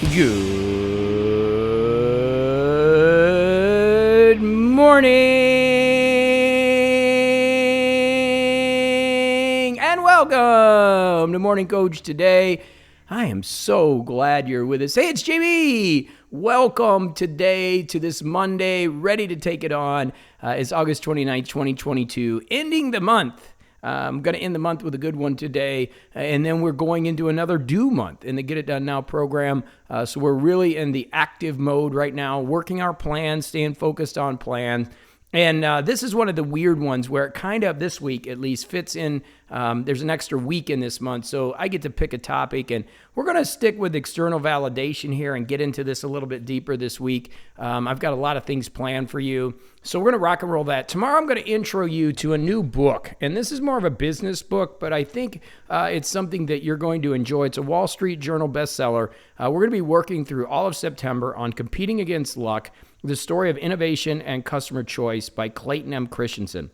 Good morning and welcome to Morning Coach Today. I am so glad you're with us. Hey, it's JB. Welcome today to this Monday, ready to take it on. It's August 29th, 2022, ending the month. I'm going to end the month with a good one today, and then we're going into another due month in the Get It Done Now program. So we're really in the active mode right now, working our plan, staying focused on plan. And this is one of the weird ones where it kind of, this week at least, fits in. There's an extra week in this month, so I get to pick a topic, and we're going to stick with external validation here and get into this a little bit deeper this week. I've got a lot of things planned for you, so we're going to rock and roll that. Tomorrow I'm going to intro you to a new book, and this is more of a business book, but I think it's something that you're going to enjoy. It's a Wall Street Journal bestseller. We're going to be working through all of September on Competing Against Luck, The Story of Innovation and Customer Choice by Clayton M. Christensen.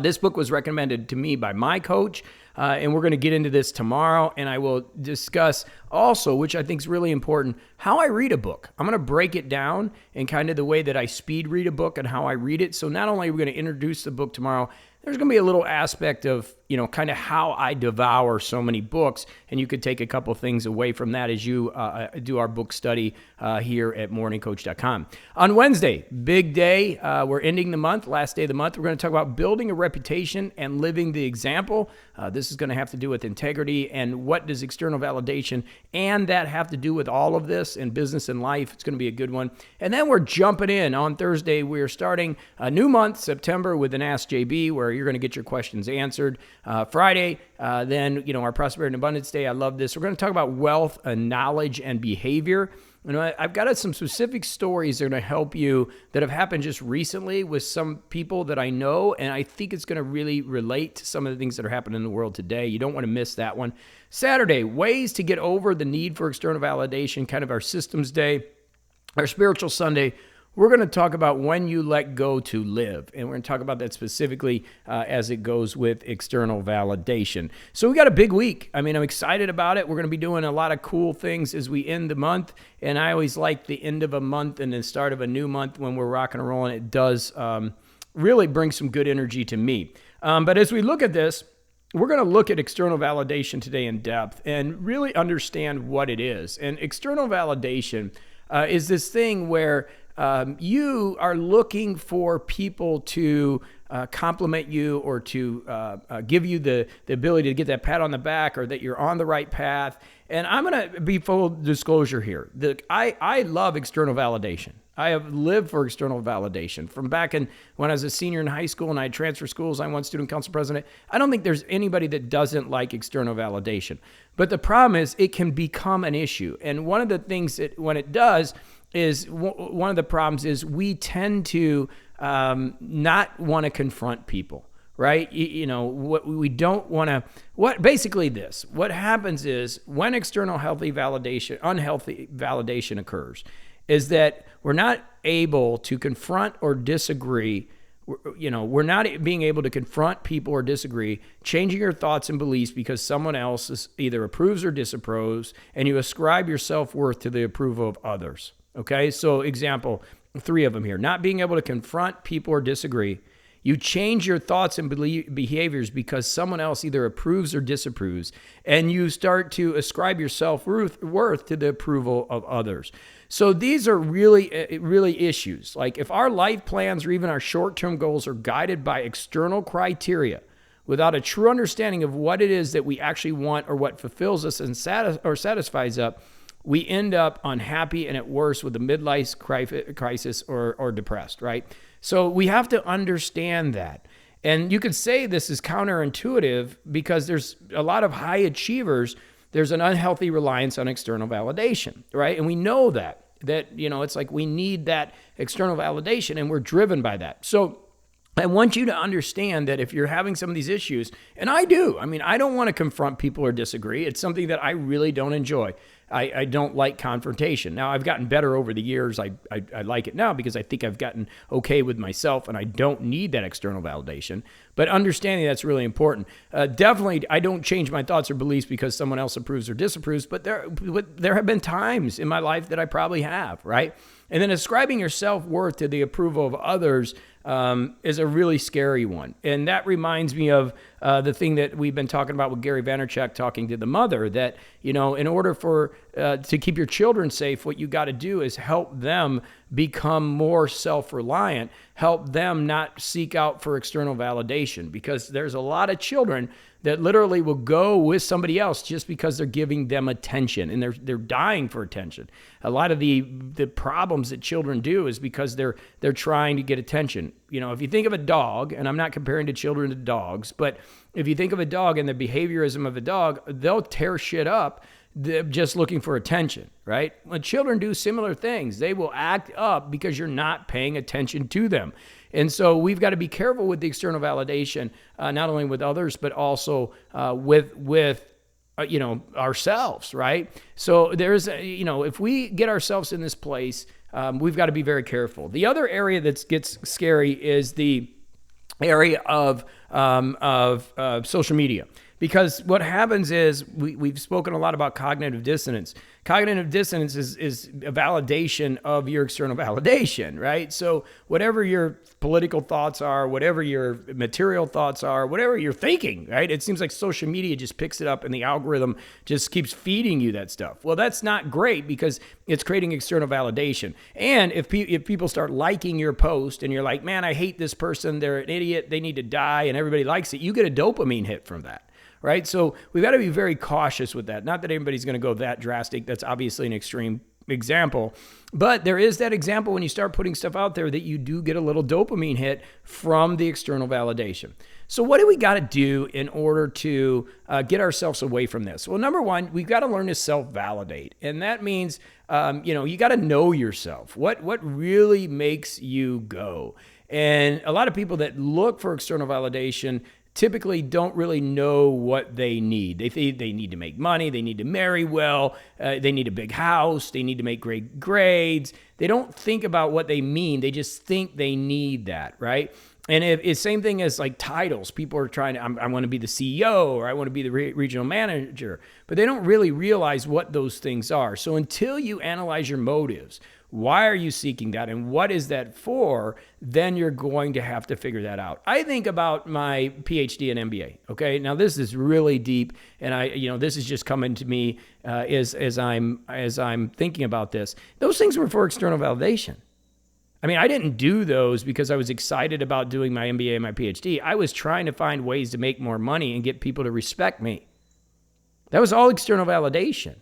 This book was recommended to me by my coach, and we're going to get into this tomorrow, and I will discuss also, which I think is really important, how I read a book. I'm going to break it down in kind of the way that I speed read a book and how I read it. So not only are we going to introduce the book tomorrow, there's going to be a little aspect of, kind of how I devour so many books, and you could take a couple things away from that as you do our book study here at morningcoach.com. On Wednesday, big day. We're ending the month, last day of the month. We're going to talk about building a reputation and living the example. This is going to have to do with integrity and what does external validation and that have to do with all of this in business and life. It's going to be a good one. And then we're jumping in. On Thursday, we're starting a new month, September, with an Ask JB, where you're going to get your questions answered. Friday, then, our Prosperity and Abundance Day. I love this. We're going to talk about wealth and knowledge and behavior. I've got some specific stories that are going to help you that have happened just recently with some people that I know, and I think it's going to really relate to some of the things that are happening in the world today. You don't want to miss that one. Saturday, ways to get over the need for external validation, kind of our systems day. Our spiritual Sunday, we're going to talk about when you let go to live, and we're going to talk about that specifically as it goes with external validation. So we got a big week. I'm excited about it. We're going to be doing a lot of cool things as we end the month, and I always like the end of a month and the start of a new month when we're rocking and rolling. It does really bring some good energy to me. But as we look at this, we're going to look at external validation today in depth and really understand what it is. And external validation is this thing where you are looking for people to compliment you or to give you the ability to get that pat on the back or that you're on the right path. And I'm going to be full disclosure here. I love external validation. I have lived for external validation. From back when I was a senior in high school and I transferred schools, I'm one student council president. I don't think there's anybody that doesn't like external validation. But the problem is it can become an issue. And one of the things that when it does is one of the problems is we tend to not want to confront people, right? What we don't want to, what happens is when unhealthy validation occurs is that we're not able to confront or disagree. We're not being able to confront people or disagree, changing your thoughts and beliefs because someone else either approves or disapproves, and you ascribe your self-worth to the approval of others. Okay, so example, 3 of them here. Not being able to confront people or disagree. You change your thoughts and behaviors because someone else either approves or disapproves, and you start to ascribe your self-worth to the approval of others. So these are really, really issues. Like if our life plans or even our short-term goals are guided by external criteria without a true understanding of what it is that we actually want or what fulfills us and satisfies us, we end up unhappy and at worst with a midlife crisis or depressed, right? So we have to understand that. And you could say this is counterintuitive because there's a lot of high achievers. There's an unhealthy reliance on external validation, right? And we know that it's like we need that external validation and we're driven by that. So I want you to understand that if you're having some of these issues, and I do, I don't want to confront people or disagree. It's something that I really don't enjoy. I don't like confrontation. Now, I've gotten better over the years. I like it now because I think I've gotten okay with myself and I don't need that external validation. But understanding that's really important. Definitely, I don't change my thoughts or beliefs because someone else approves or disapproves, but there have been times in my life that I probably have, right? And then ascribing your self-worth to the approval of others is a really scary one. And that reminds me of the thing that we've been talking about with Gary Vaynerchuk talking to the mother, that, in order to keep your children safe, what you got to do is help them become more self-reliant, help them not seek out for external validation, because there's a lot of children that literally will go with somebody else just because they're giving them attention, and they're dying for attention. A lot of the problems that children do is because they're trying to get attention. If you think of a dog, and I'm not comparing to children to dogs, but if you think of a dog and the behaviorism of a dog, they'll tear shit up just looking for attention, right? When children do similar things, they will act up because you're not paying attention to them. And so we've got to be careful with the external validation, not only with others, but also with ourselves, right? So there's, if we get ourselves in this place, we've got to be very careful. The other area that gets scary is the area of social media. Because what happens is we've spoken a lot about cognitive dissonance. Cognitive dissonance is a validation of your external validation, right? So whatever your political thoughts are, whatever your material thoughts are, whatever you're thinking, right? It seems like social media just picks it up and the algorithm just keeps feeding you that stuff. Well, that's not great because it's creating external validation. And if people start liking your post and you're like, man, I hate this person, they're an idiot, they need to die, and everybody likes it, you get a dopamine hit from that. Right? So we've got to be very cautious with that. Not that anybody's going to go that drastic. That's obviously an extreme example. But there is that example when you start putting stuff out there that you do get a little dopamine hit from the external validation. So what do we got to do in order to get ourselves away from this? Well, number one, we've got to learn to self-validate. And that means, you got to know yourself. What really makes you go? And a lot of people that look for external validation typically don't really know what they need. They think they need to make money, they need to marry well, they need a big house, they need to make great grades. They don't think about what they mean. They just think they need that, right? And it's same thing as like titles. People are trying to, I want to be the CEO or I want to be the regional manager, but they don't really realize what those things are. So until you analyze your motives, why are you seeking that and what is that for, then you're going to have to figure that out. I think about my PhD and MBA. Okay. Now this is really deep. And this is just coming to me as I'm thinking about this. Those things were for external validation. I mean, I didn't do those because I was excited about doing my MBA and my PhD. I was trying to find ways to make more money and get people to respect me. That was all external validation.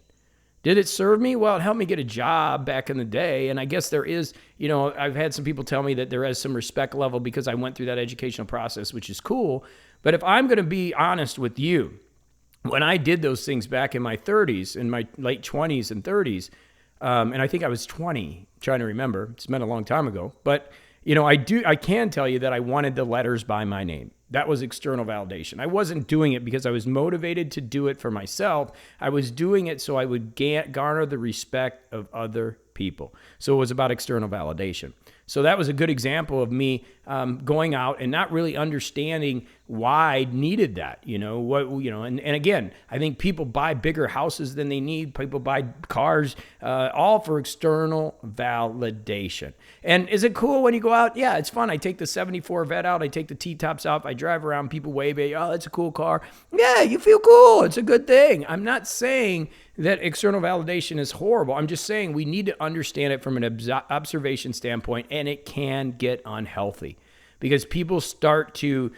Did it serve me? Well, it helped me get a job back in the day. And I guess there is, I've had some people tell me that there is some respect level because I went through that educational process, which is cool. But if I'm going to be honest with you, when I did those things back in my 30s, in my late 20s and 30s, and I think I was 20, trying to remember, it's been a long time ago. But, I can tell you that I wanted the letters by my name. That was external validation. I wasn't doing it because I was motivated to do it for myself. I was doing it so I would garner the respect of other people. So it was about external validation. So that was a good example of me going out and not really understanding why I needed that. And again, I think people buy bigger houses than they need. People buy cars, all for external validation. And is it cool when you go out? Yeah, it's fun. I take the 74 Vet out. I take the T-tops off. I drive around. People wave at you. Oh, that's a cool car. Yeah, you feel cool. It's a good thing. I'm not saying that external validation is horrible. I'm just saying we need to understand it from an observation standpoint, and it can get unhealthy because people start to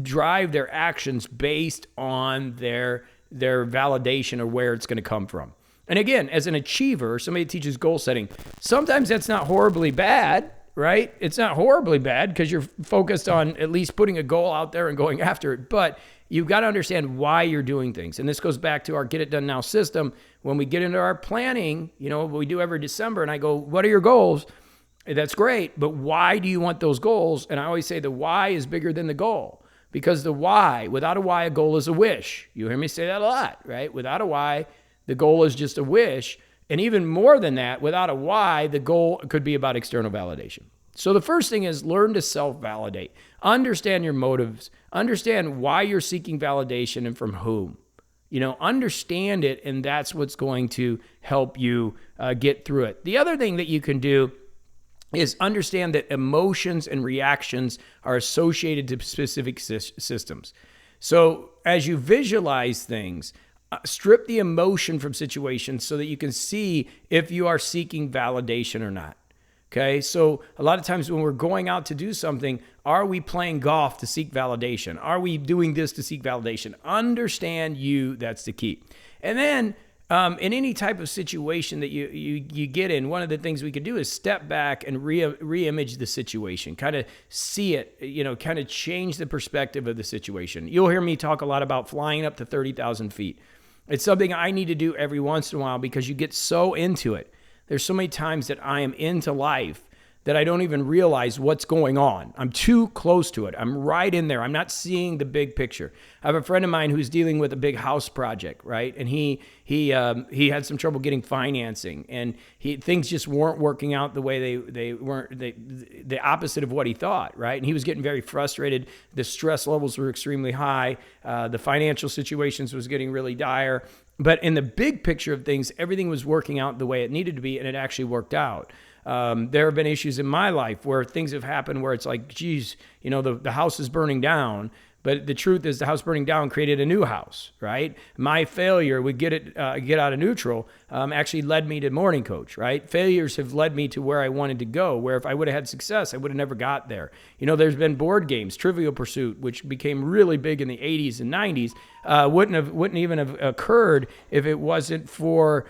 drive their actions based on their validation or where it's going to come from. And again, as an achiever, somebody that teaches goal setting, sometimes that's not horribly bad, right? It's not horribly bad because you're focused on at least putting a goal out there and going after it. But you've got to understand why you're doing things. And this goes back to our Get It Done Now system. When we get into our planning, we do every December, and I go, what are your goals? That's great, but why do you want those goals? And I always say the why is bigger than the goal, because the why, without a why, a goal is a wish. You hear me say that a lot, right? Without a why, the goal is just a wish. And even more than that, without a why, the goal could be about external validation. So the first thing is learn to self-validate. Understand your motives. Understand why you're seeking validation and from whom. Understand it, and that's what's going to help you get through it. The other thing that you can do is understand that emotions and reactions are associated to specific systems. So as you visualize things, strip the emotion from situations so that you can see if you are seeking validation or not. Okay, so a lot of times when we're going out to do something, are we playing golf to seek validation? Are we doing this to seek validation? Understand that's the key. And then in any type of situation that you get in, one of the things we could do is step back and re-image the situation, kind of see it, kind of change the perspective of the situation. You'll hear me talk a lot about flying up to 30,000 feet. It's something I need to do every once in a while because you get so into it. There's so many times that I am into life that I don't even realize what's going on. I'm too close to it. I'm right in there. I'm not seeing the big picture. I have a friend of mine who's dealing with a big house project, right? And he had some trouble getting financing, and things just weren't working out the way they weren't, the opposite of what he thought, right? And he was getting very frustrated. The stress levels were extremely high. The financial situations was getting really dire. But in the big picture of things, everything was working out the way it needed to be, and it actually worked out. There have been issues in my life where things have happened where it's like, geez, the house is burning down. But the truth is the house burning down created a new house, right? My failure would get out of neutral actually led me to morning coach, right? Failures have led me to where I wanted to go, where if I would have had success, I would have never got there. There's been board games, Trivial Pursuit, which became really big in the 80s and 90s, wouldn't even have occurred if it wasn't for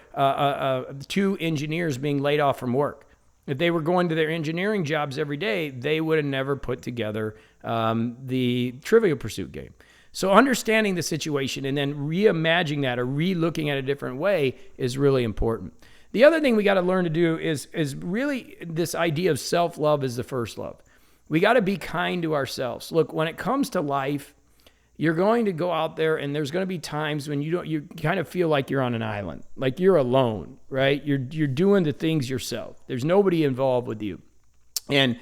two engineers being laid off from work. If they were going to their engineering jobs every day, they would have never put together the Trivial Pursuit game. So understanding the situation and then reimagining that or re-looking at it a different way is really important. The other thing we got to learn to do is really this idea of self-love is the first love. We got to be kind to ourselves. Look, when it comes to life, you're going to go out there and there's going to be times when you kind of feel like you're on an island, like you're alone, right? You're doing the things yourself. There's nobody involved with you. And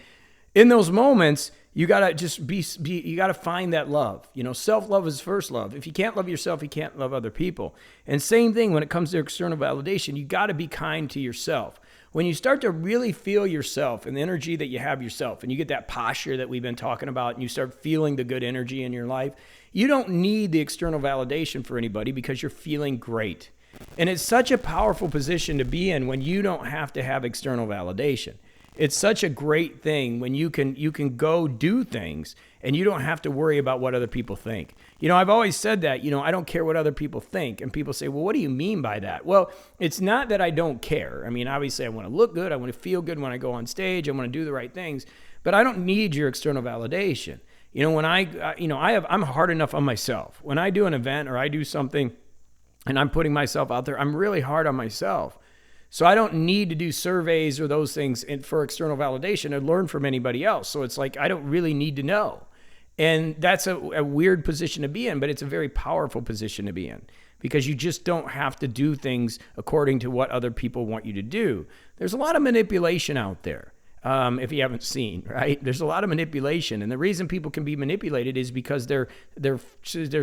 in those moments, you got to just you got to find that love. Self-love is first love. If you can't love yourself, you can't love other people. And same thing when it comes to external validation, you got to be kind to yourself. When you start to really feel yourself and the energy that you have yourself, and you get that posture that we've been talking about, and you start feeling the good energy in your life, you don't need the external validation for anybody because you're feeling great. And it's such a powerful position to be in when you don't have to have external validation. It's such a great thing when you can go do things and you don't have to worry about what other people think. I've always said that, I don't care what other people think. And people say, well, what do you mean by that? Well, it's not that I don't care. I mean, obviously I want to look good. I want to feel good when I go on stage. I want to do the right things, but I don't need your external validation. When I'm hard enough on myself. When I do an event or I do something and I'm putting myself out there, I'm really hard on myself. So I don't need to do surveys or those things for external validation and learn from anybody else. So it's like, I don't really need to know. And that's a weird position to be in, but it's a very powerful position to be in because you just don't have to do things according to what other people want you to do. There's a lot of manipulation out there. If you haven't seen, right? There's a lot of manipulation. And the reason people can be manipulated is because they're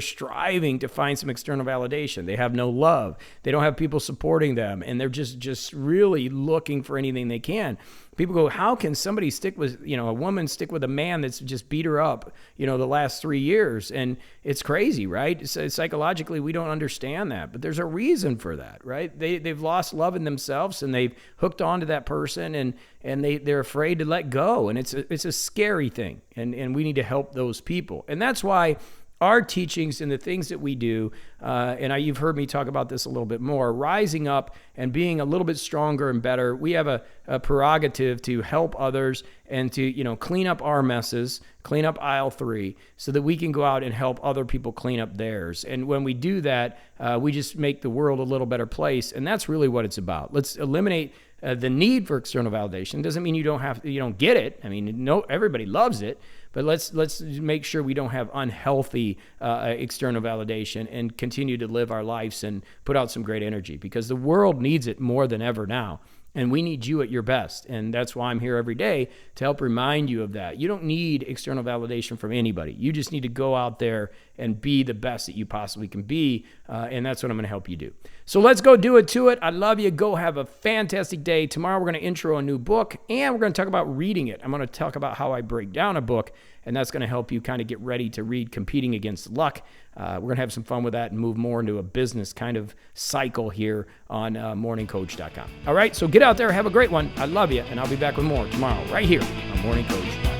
striving to find some external validation. They have no love. They don't have people supporting them. And they're just really looking for anything they can. People go, how can somebody stick with, a woman stick with a man that's just beat her up, the last 3 years? And it's crazy, right? So psychologically, we don't understand that, but there's a reason for that, right? They've lost love in themselves and they've hooked onto that person and they're afraid to let go. And it's a scary thing. And we need to help those people. And that's why our teachings and the things that we do, you've heard me talk about this a little bit more, rising up and being a little bit stronger and better. We have a prerogative to help others and to, clean up our messes, clean up aisle 3 so that we can go out and help other people clean up theirs. And when we do that, we just make the world a little better place. And that's really what it's about. Let's eliminate the need for external validation. Doesn't mean you don't get it. I mean, no, everybody loves it, but let's make sure we don't have unhealthy external validation and continue to live our lives and put out some great energy, because the world needs it more than ever now. And we need you at your best. And that's why I'm here every day to help remind you of that. You don't need external validation from anybody. You just need to go out there and be the best that you possibly can be. And that's what I'm going to help you do. So let's go do it to it. I love you. Go have a fantastic day. Tomorrow we're going to intro a new book, and we're going to talk about reading it. I'm going to talk about how I break down a book, and that's going to help you kind of get ready to read Competing Against Luck. We're going to have some fun with that and move more into a business kind of cycle here on morningcoach.com. All right, so get out there. Have a great one. I love you, and I'll be back with more tomorrow right here on morningcoach.com.